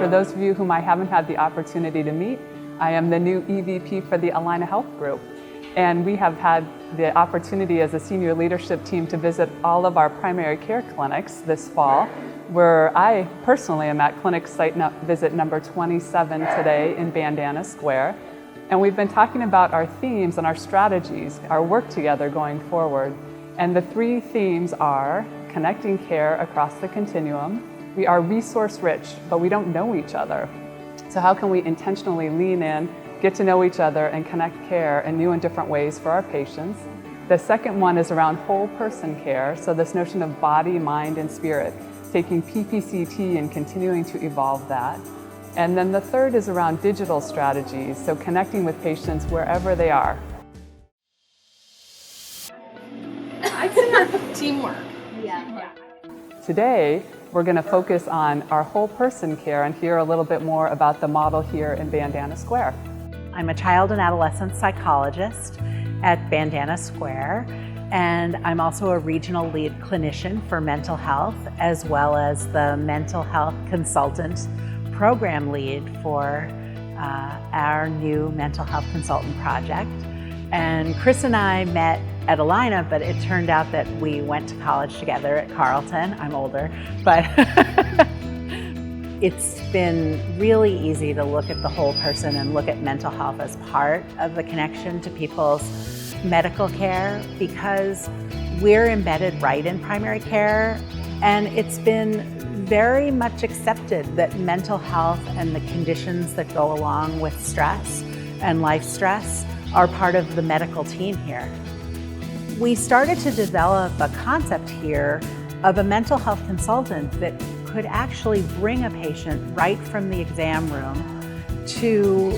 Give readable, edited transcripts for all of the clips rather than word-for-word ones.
For those of you whom I haven't had the opportunity to meet, I am the new EVP for the Allina Health Group. And we have had the opportunity as a senior leadership team to visit all of our primary care clinics this fall, where I personally am at clinic site visit number 27 today in Bandana Square. And we've been talking about our themes and our strategies, our work together going forward. And the three themes are connecting care across the continuum. We are resource rich, but we don't know each other. So how can we intentionally lean in, get to know each other, and connect care in new and different ways for our patients? The second one is around whole person care. So this notion of body, mind, and spirit, taking PPCT and continuing to evolve that. And then the third is around digital strategies, so connecting with patients wherever they are. I'd say teamwork. Yeah. Today, we're going to focus on our whole person care and hear a little bit more about the model here in Bandana Square. I'm a child and adolescent psychologist at Bandana Square, and I'm also a regional lead clinician for mental health, as well as the mental health consultant program lead for our new mental health consultant project. And Chris and I met at Allina, but it turned out that we went to college together at Carleton. I'm older, but it's been really easy to look at the whole person and look at mental health as part of the connection to people's medical care, because we're embedded right in primary care, and it's been very much accepted that mental health and the conditions that go along with stress and life stress are part of the medical team here. We started to develop a concept here of a mental health consultant that could actually bring a patient right from the exam room to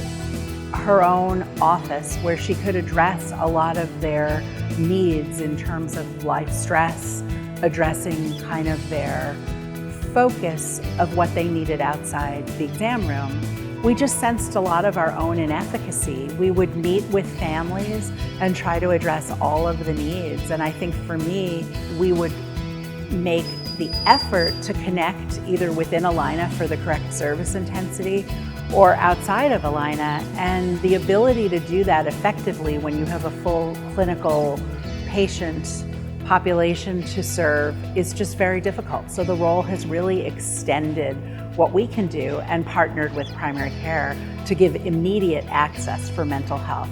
her own office, where she could address a lot of their needs in terms of life stress, addressing kind of their focus of what they needed outside the exam room. We just sensed a lot of our own inefficacy. We would meet with families and try to address all of the needs. And I think for me, we would make the effort to connect either within Allina for the correct service intensity or outside of Allina. And the ability to do that effectively when you have a full clinical patient population to serve is just very difficult. So the role has really extended what we can do and partnered with primary care to give immediate access for mental health.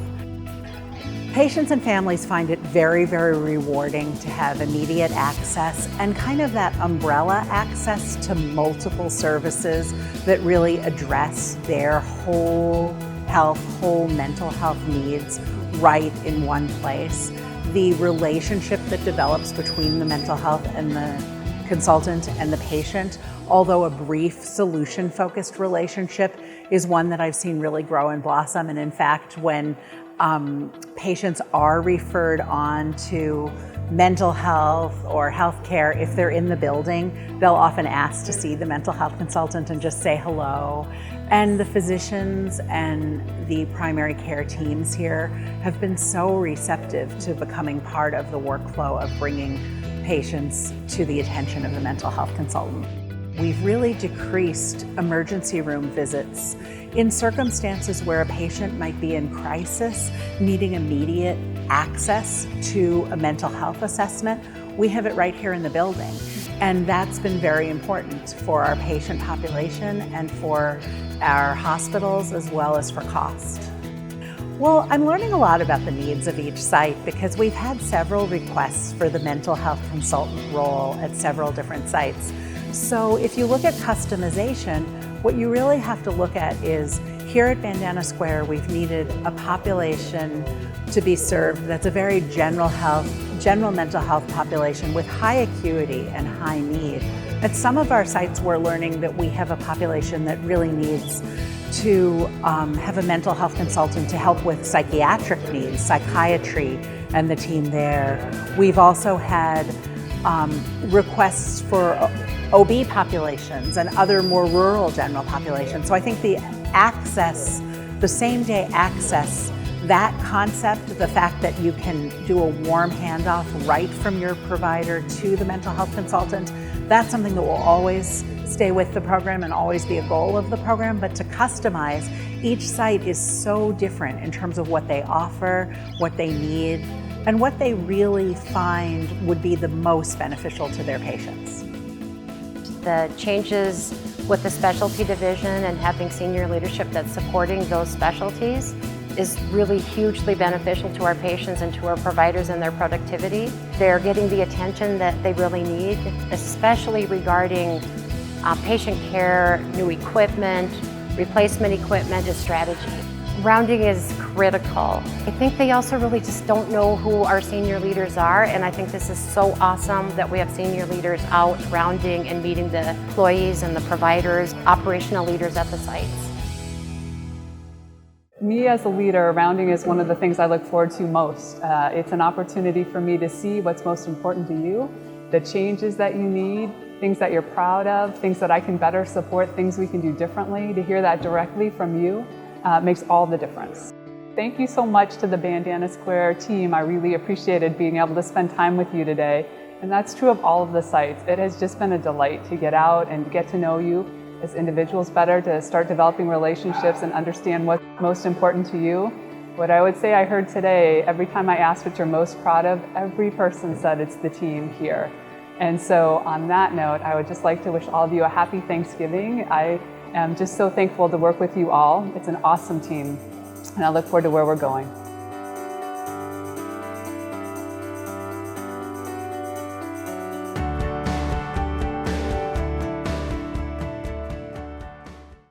Patients and families find it very, very rewarding to have immediate access and kind of that umbrella access to multiple services that really address their whole health, whole mental health needs right in one place. The relationship that develops between the mental health and the consultant and the patient, although a brief solution-focused relationship, is one that I've seen really grow and blossom. And in fact, when patients are referred on to mental health or healthcare, if they're in the building, they'll often ask to see the mental health consultant and just say hello. And the physicians and the primary care teams here have been so receptive to becoming part of the workflow of bringing patients to the attention of the mental health consultant. We've really decreased emergency room visits in circumstances where a patient might be in crisis, needing immediate access to a mental health assessment. We have it right here in the building. And that's been very important for our patient population and for our hospitals, as well as for cost. Well, I'm learning a lot about the needs of each site because we've had several requests for the mental health consultant role at several different sites. So if you look at customization, what you really have to look at is here at Bandana Square, we've needed a population to be served that's a very general mental health population with high acuity and high need. At some of our sites, we're learning that we have a population that really needs to have a mental health consultant to help with psychiatric needs, psychiatry, and the team there. We've also had requests for OB populations and other more rural general populations. So I think the access, the same day access, that concept, the fact that you can do a warm handoff right from your provider to the mental health consultant, that's something that will always stay with the program and always be a goal of the program, but to customize. Each site is so different in terms of what they offer, what they need, and what they really find would be the most beneficial to their patients. The changes with the specialty division and having senior leadership that's supporting those specialties is really hugely beneficial to our patients and to our providers and their productivity. They're getting the attention that they really need, especially regarding patient care, new equipment, replacement equipment, and strategy. Rounding is critical. I think they also really just don't know who our senior leaders are, and I think this is so awesome that we have senior leaders out rounding and meeting the employees and the providers, operational leaders at the sites. Me as a leader, rounding is one of the things I look forward to most. It's an opportunity for me to see what's most important to you, the changes that you need, things that you're proud of, things that I can better support, things we can do differently. To hear that directly from you makes all the difference. Thank you so much to the Bandana Square team. I really appreciated being able to spend time with you today. And that's true of all of the sites. It has just been a delight to get out and get to know you as individuals better, to start developing relationships and understand what's most important to you. What I would say I heard today, every time I asked what you're most proud of, every person said it's the team here. And so on that note, I would just like to wish all of you a happy Thanksgiving. I am just so thankful to work with you all. It's an awesome team, and I look forward to where we're going.